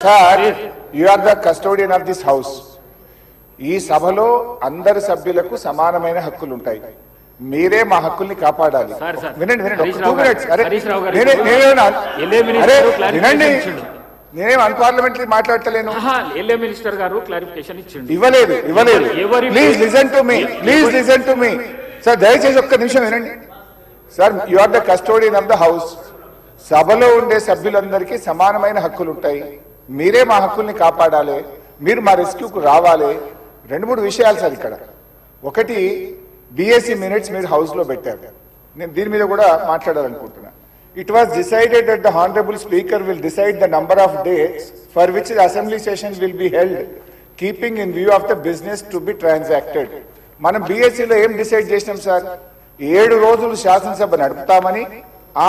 Sir you are the custodian of this house. ఈ సభలో అందరి సభ్యులకు సమానమైన హక్కులు ఉంటాయి. మీరే మా హక్కుల్ని కాపాడాలి. వినండి వినండి, 2 minutes. వినండి, నేనేం అన్పార్లమెంటరీ మాట్లాడతలేను. మినిస్టర్ గారు క్లారిఫికేషన్ ఇవ్వలేదు. Please listen to me sir, దయచేసి ఒక్క నిమిషం వినండి. Sir, you are the custodian of the house. సభలో ఉండే సభ్యులందరికీ సమానమైన హక్కులు ఉంటాయి. మీరే మా హక్కుల్ని కాపాడాలి. మీరు మా రెస్క్యూకు రావాలి. 2-3 విషయాలు సార్ ఇక్కడ. ఒకటి, బిఎస్సి మినిట్స్ మీరు హౌస్ లో పెట్టారు. నేను దీని మీద కూడా మాట్లాడాలనుకుంటున్నా. It was decided that the Honorable Speaker will decide the number of days for which the assembly sessions will be held, keeping in view of the business to be transacted. మనం బిఎస్సిలో ఏం decide చేసినాం sir? 7 రోజులు శాసనసభ నడుపుతామని,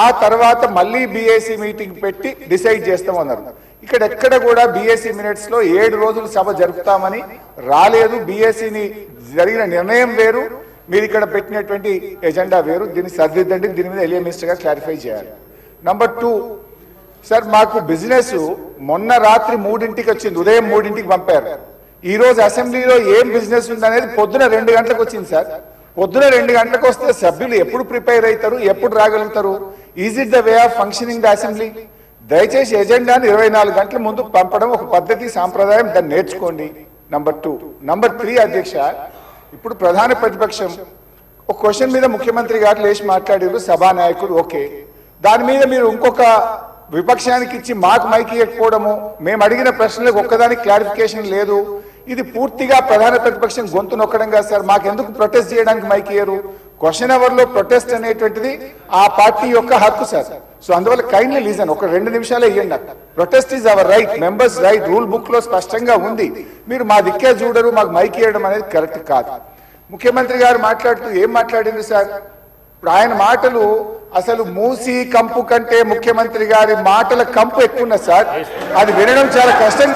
ఆ తర్వాత మళ్ళీ BSc meeting పెట్టి decide చేస్తామన్నారు. ఇక్కడ ఎక్కడ కూడా బిఎస్సి మినిట్స్ లో 7 రోజులు సభ జరుపుతామని రాలేదు. బిఎస్సిని జరిగిన నిర్ణయం వేరు, మీరు ఇక్కడ పెట్టినటువంటి ఎజెండా వేరు. దీన్ని సరిదిద్దండి. దీని మీద ఎలియా మినిస్టర్ గారు క్లారిఫై చేయాలి. నంబర్ 2, సార్ మాకు బిజినెస్ మొన్న రాత్రి 3ంటికి వచ్చింది, ఉదయం 3ంటికి పంపారు. ఈ రోజు అసెంబ్లీలో ఏం బిజినెస్ ఉందనేది పొద్దున 2 గంటలకు వచ్చింది సార్. పొద్దున 2 గంటలకు వస్తే సభ్యులు ఎప్పుడు ప్రిపేర్ అవుతారు, ఎప్పుడు రాగలుగుతారు? Is it the way of functioning the assembly? దయచేసి ఎజెండాను 24 గంటల ముందు పంపడం ఒక పద్ధతి, సాంప్రదాయం. దాన్ని నేర్చుకోండి. నంబర్ 2. నంబర్ 3, అధ్యక్ష, ఇప్పుడు ప్రధాన ప్రతిపక్షం ఒక క్వశ్చన్ మీద ముఖ్యమంత్రి గారు లేచి మాట్లాడారు, సభానాయకుడు. ఓకే, దాని మీద మీరు ఇంకొక విపక్షానికి ఇచ్చి మాకు మైక్ ఇవ్వకపోవడము, మేము అడిగిన ప్రశ్నలకు ఒక్కదానికి క్లారిఫికేషన్ లేదు. ఇది పూర్తిగా ప్రధాన ప్రతిపక్షం గొంతు నొక్కడం కాదు సార్. మాకెందుకు ప్రొటెస్ట్ చేయడానికి మైక్ ఇయ్యరు? క్వశ్చన్ అవర్ లో ప్రొటెస్ట్ అనేటువంటిది ఆ పార్టీ యొక్క హక్కు సార్. సో అందువల్ల కైండ్లీ లీజన్, ఒక 2 నిమిషాలే ఇవ్వండి. Protest is our right, members right, rule book లో స్పష్టంగా ఉంది. మీరు మా దిక్కే చూడరు, మాకు మైక్ ఇవ్వడం అనేది కరెక్ట్ కాదు. ముఖ్యమంత్రి గారు మాట్లాడుతూ ఏం మాట్లాడింది సార్? ఇప్పుడు ఆయన మాటలు అసలు మూసి కంపు కంటే ముఖ్యమంత్రి గారి మాటల కంపు ఎక్కువ ఉన్నది సార్. అది వినడం చాలా కష్టం.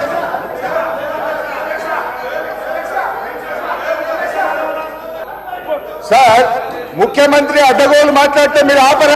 సార్, ముఖ్యమంత్రి అడ్డగోలు మాట్లాడితే మీరు ఆపరు.